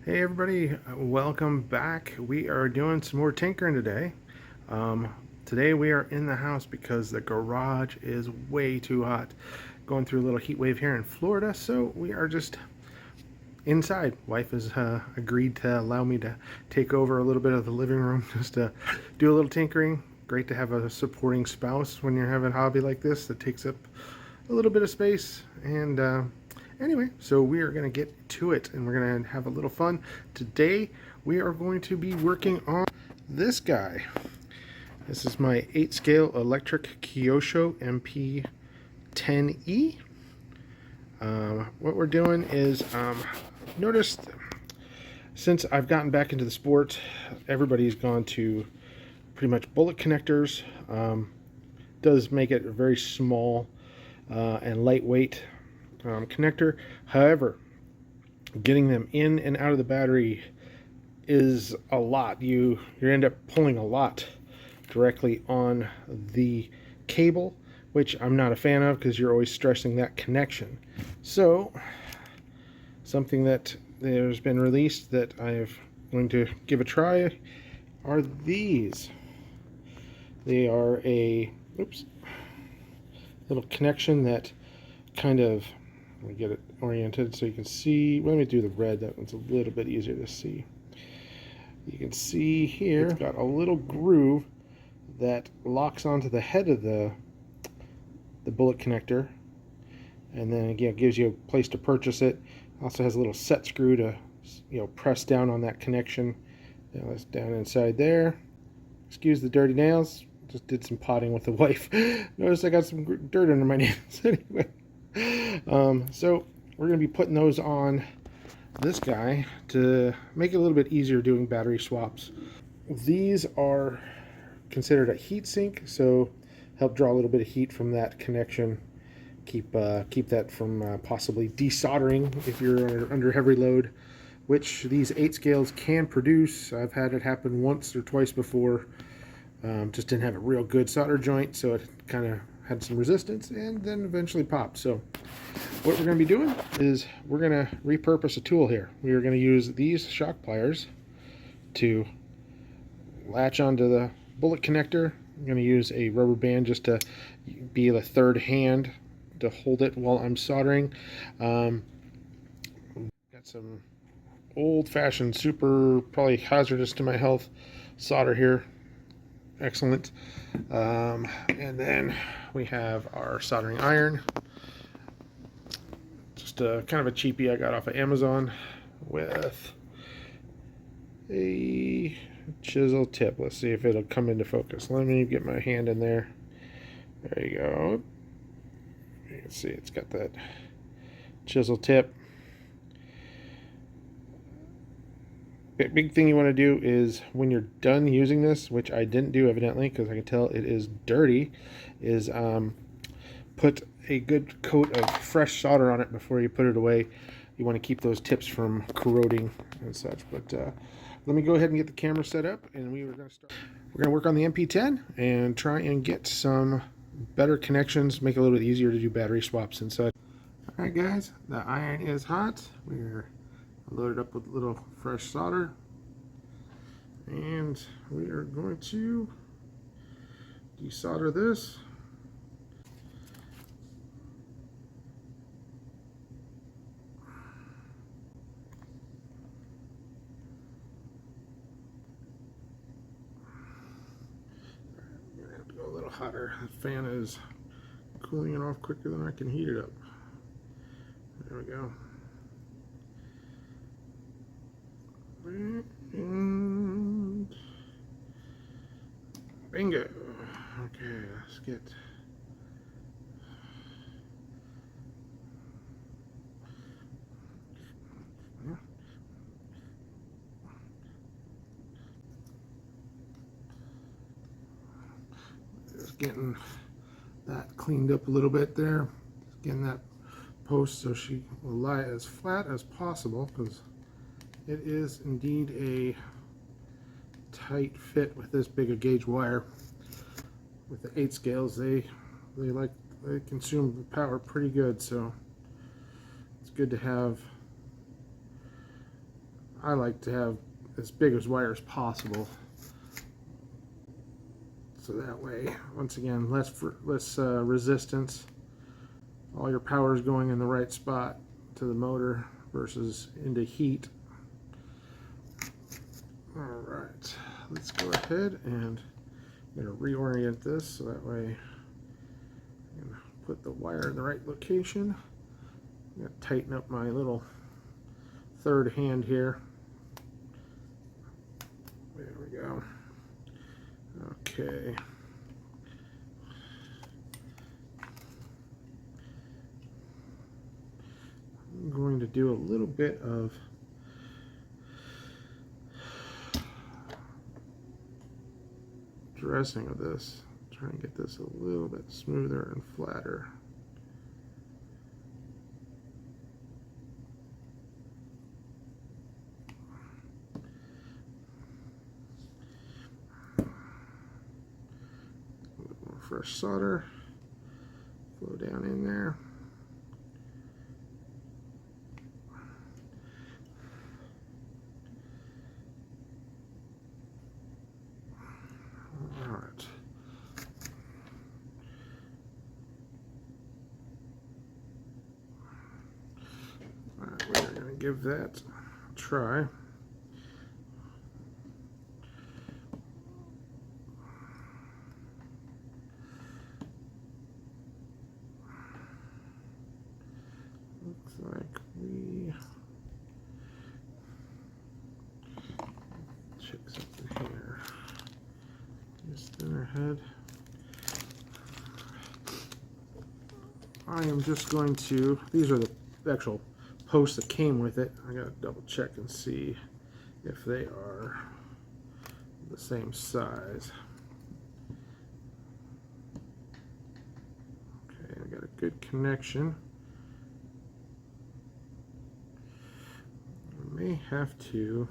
Hey everybody, welcome back. We are doing some more tinkering today. Today we are in the house because the garage is way too hot. Going through a little heat wave here in Florida, so we are just inside. Wife has agreed to allow me to take over a little bit of the living room just to do a little tinkering. Great to have a supporting spouse when you're having a hobby like this that takes up a little bit of space. And anyway, so we are going to get to it and we're going to have a little fun. Today we are going to be working on this guy. This is my 8 scale electric Kyosho MP10E. What we're doing is, noticed since I've gotten back into the sport, everybody's gone to pretty much bullet connectors. Does make it a very small and lightweight connector. However, getting them in and out of the battery is a lot. You end up pulling a lot directly on the cable, which I'm not a fan of because you're always stressing that connection. So something that there's been released that I'm going to give a try are these. They are a little connection that kind of, let me get it oriented so you can see. Let me do the red. That one's a little bit easier to see. You can see here it's got a little groove that locks onto the head of the bullet connector, and then again it gives you a place to purchase it. Also has a little set screw to press down on that connection. Now that's down inside there. Excuse the dirty nails. Just did some potting with the wife. Notice I got some dirt under my nails anyway. So we're going to be putting those on this guy to make it a little bit easier doing battery swaps. These are considered a heat sink, so help draw a little bit of heat from that connection. Keep that from possibly desoldering if you're under heavy load, which these 8 scales can produce. I've had it happen once or twice before. Just didn't have a real good solder joint, so it kind of had some resistance and then eventually popped. So what we're going to be doing is we're going to repurpose a tool here. We are going to use these shock pliers to latch onto the bullet connector. I'm going to use a rubber band just to be the third hand to hold it while I'm soldering. Got some old-fashioned, super probably hazardous to my health solder here. Excellent. And then we have our soldering iron. Just a kind of a cheapie I got off of Amazon with a chisel tip. Let's see if it'll come into focus. Let me get my hand in there. There you go. You can see it's got that chisel tip. Big thing you want to do is when you're done using this, which I didn't do evidently because I can tell it is dirty, is put a good coat of fresh solder on it before you put it away. You want to keep those tips from corroding and such. But let me go ahead and get the camera set up, and we're going to work on the MP10 and try and get some better connections, make it a little bit easier to do battery swaps and such. All right, guys, the iron is hot. We're loaded up with a little fresh solder, and we are going to desolder this. I'm gonna have to go a little hotter. The fan is cooling it off quicker than I can heat it up. There we go. And bingo. Okay, let's get just getting that cleaned up a little bit there. Just getting that post so she will lie as flat as possible, because it is indeed a tight fit with this big a gauge wire. With the 8 scales, they consume power pretty good, so it's good to have I like to have as big as wire as possible. So that way, once again, less resistance. All your power is going in the right spot to the motor versus into heat. All right, let's go ahead and I'm going to reorient this so that way I can put the wire in the right location. I'm going to tighten up my little third hand here. There we go. Okay. I'm going to do a little bit of dressing of this. Try and get this a little bit smoother and flatter. A little more fresh solder. Flow down in there. We're going to give that a try. Looks like we check something here. Just thinner head. I am just going to, these are the actual posts that came with it. I gotta double check and see if they are the same size. Okay, I got a good connection. I may have to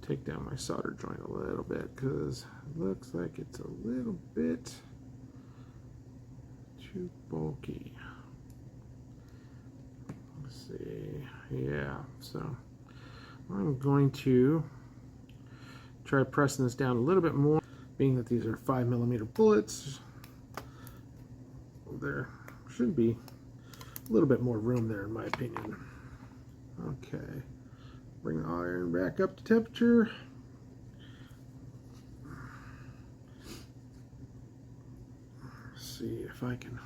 take down my solder joint a little bit because it looks like it's a little bit too bulky. Let's see. Yeah, so I'm going to try pressing this down a little bit more, being that these are 5mm bullets. There should be a little bit more room there in my opinion. Okay, bring the iron back up to temperature. Let's see if I can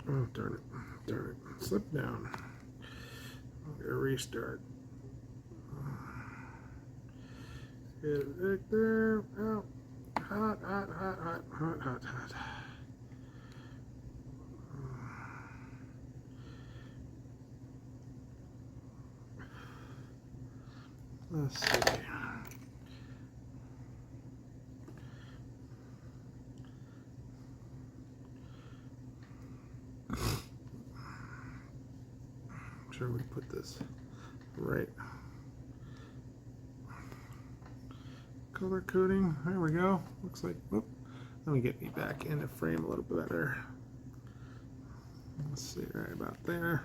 oh, darn it, slip down. I'm gonna restart. Get it right there. Oh, hot. Let's see. Sure we put this right color coding. There we go. Looks like, whoop. Let me get me back in the frame a little bit better. Let's see, right about there.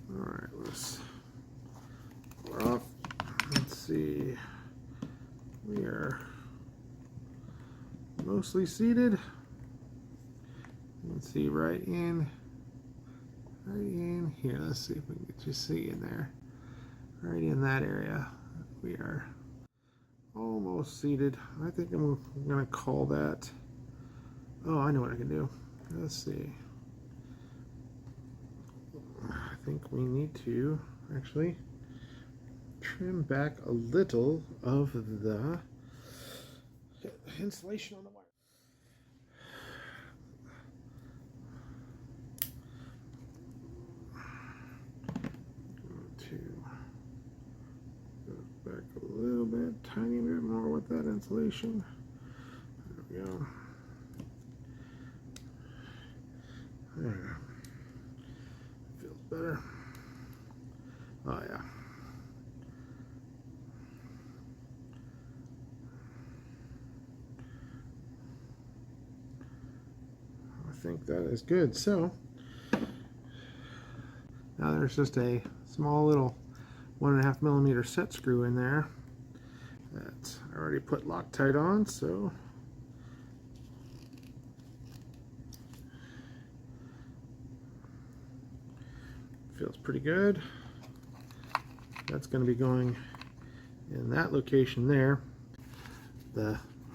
All right, we're off. Let's see. We are mostly seated. You can see right in here. Let's see if we can get you see in there. Right in that area. We are almost seated. I think I'm going to call that. Oh, I know what I can do. Let's see. I think we need to actually trim back a little of the insulation on the wire. To go back a little bit, tiny bit more with that insulation. There we go. There. Feels better. Oh yeah. I think that is good. So now there's just a small little 1.5 millimeter set screw in there that I already put Loctite on, so feels pretty good. That's going to be going in that location there.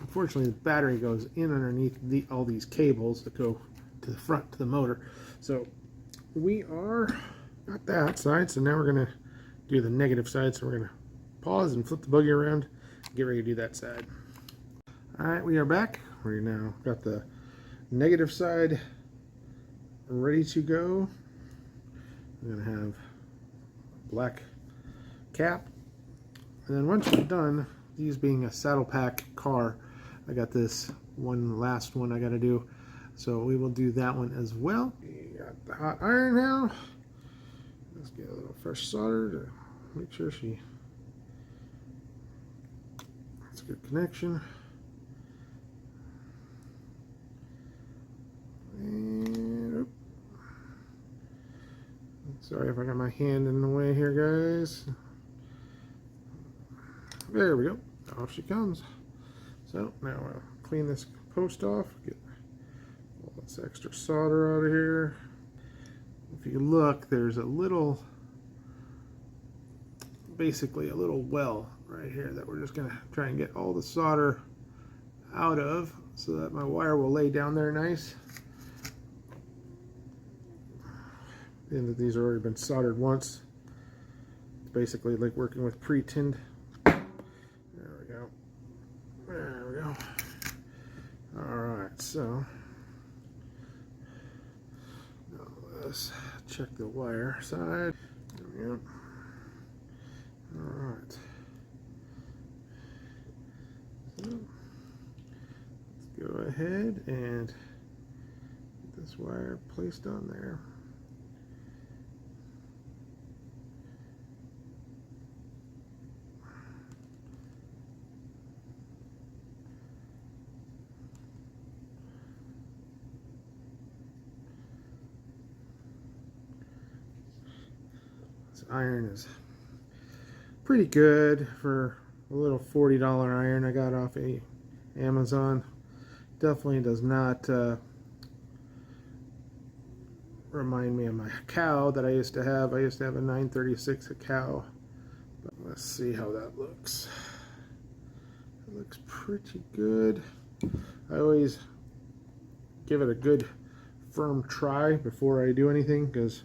Unfortunately, the battery goes in underneath all these cables that go to the front to the motor. So we are got that side. So now we're going to do the negative side. So we're going to pause and flip the buggy around and get ready to do that side. All right, we are back. We now got the negative side ready to go. We're going to have black cap. And then once you're done, these being a saddle pack car, I got this last one I got to do. So we will do that one as well. We got the hot iron now. Let's get a little fresh solder to make sure that's a good connection. And, sorry if I got my hand in the way here, guys. There we go. Off she comes. So now I'll clean this post off, get all this extra solder out of here. If you look, there's a little, basically a little well right here that we're just going to try and get all the solder out of so that my wire will lay down there nice. And that these have already been soldered once. It's basically like working with pre-tinned. There we go. There we go. Alright, so now let's check the wire side. There we go. Alright. So let's go ahead and get this wire placed on there. Iron is pretty good for a little $40 iron I got off Amazon. Definitely does not remind me of my cow that I used to have. I used to have a 936 a cow. But let's see how that looks. It looks pretty good. I always give it a good firm try before I do anything, because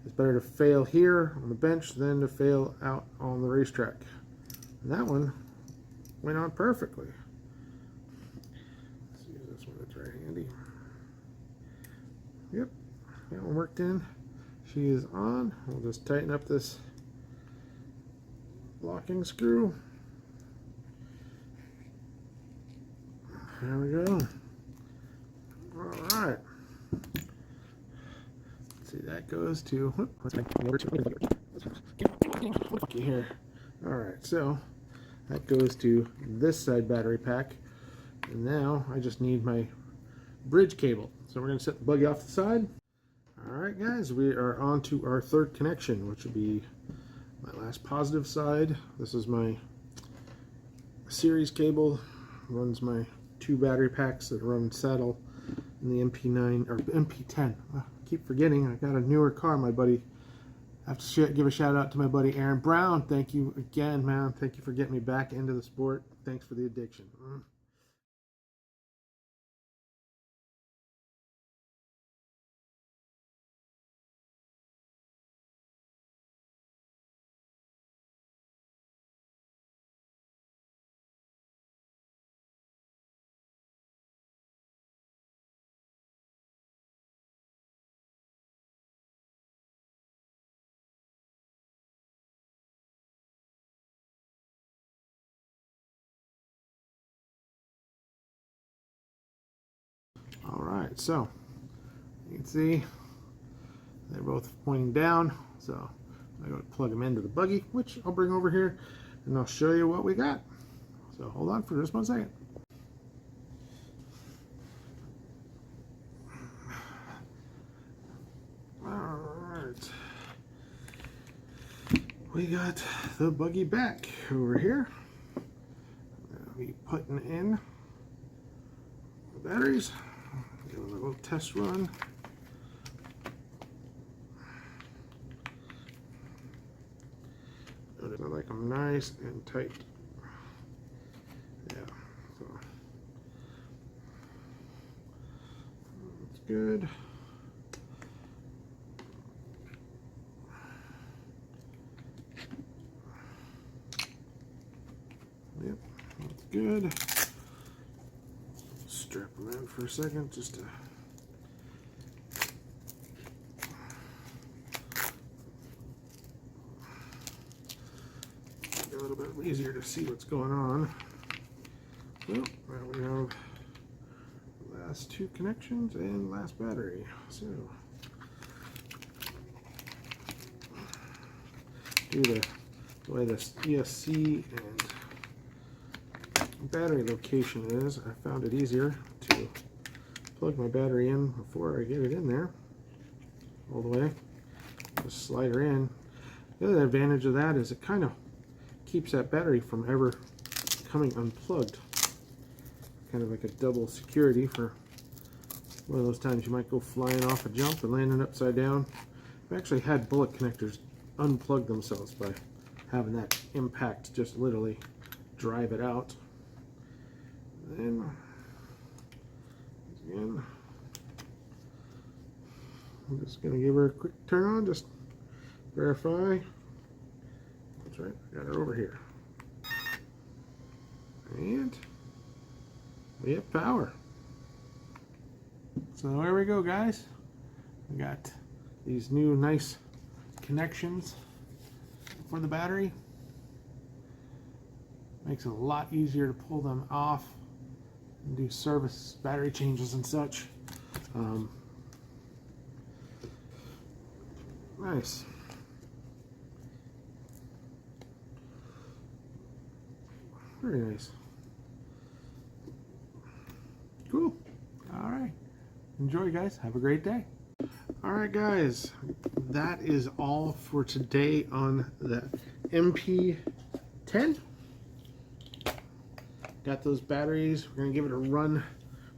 it's better to fail here on the bench than to fail out on the racetrack. And that one went on perfectly. Let's use this one that's right handy. Yep, that one worked in. She is on. We'll just tighten up this locking screw. There we go. All right. See, that goes to, here. All right, so that goes to this side battery pack, and now I just need my bridge cable. So we're going to set the buggy off the side. All right, guys, we are on to our third connection, which will be my last positive side. This is my series cable. Runs my 2 battery packs that run saddle in the MP9 or MP10. Keep forgetting I got a newer car, my buddy. I have to give a shout out to my buddy Aaron Brown. Thank you again, man. Thank you for getting me back into the sport. Thanks for the addiction. Alright, so you can see they're both pointing down, so I'm going to plug them into the buggy, which I'll bring over here and I'll show you what we got. So hold on for just 1 second. Alright, we got the buggy back over here. I'll be putting in the batteries, doing a little test run. I like them nice and tight. Yeah, so that's good. Yep, that's good. Strap them in for a second just to make it a little bit easier to see what's going on. Well, now we have last 2 connections and last battery. So do the way this ESC and battery location is, I found it easier to plug my battery in before I get it in there all the way. Just slide her in. The other advantage of that is it kind of keeps that battery from ever coming unplugged. Kind of like a double security for one of those times you might go flying off a jump and landing upside down. I've actually had bullet connectors unplug themselves by having that impact just literally drive it out. And then again, I'm just going to give her a quick turn on, just verify. That's right, I got her over here. And we have power. So there we go, guys. We got these new nice connections for the battery. Makes it a lot easier to pull them off and do service battery changes and such. Nice. Very nice. Cool. All right. Enjoy, guys. Have a great day. All right, guys. That is all for today on the MP10. Got those batteries. We're going to give it a run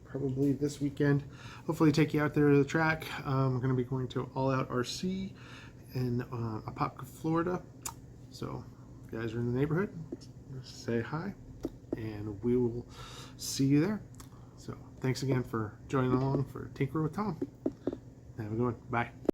probably this weekend. Hopefully take you out there to the track. We're going to be going to All Out RC in Apopka, Florida. So if you guys are in the neighborhood, just say hi and we will see you there. So thanks again for joining along for Tinker with Tom. Have a good one. Bye.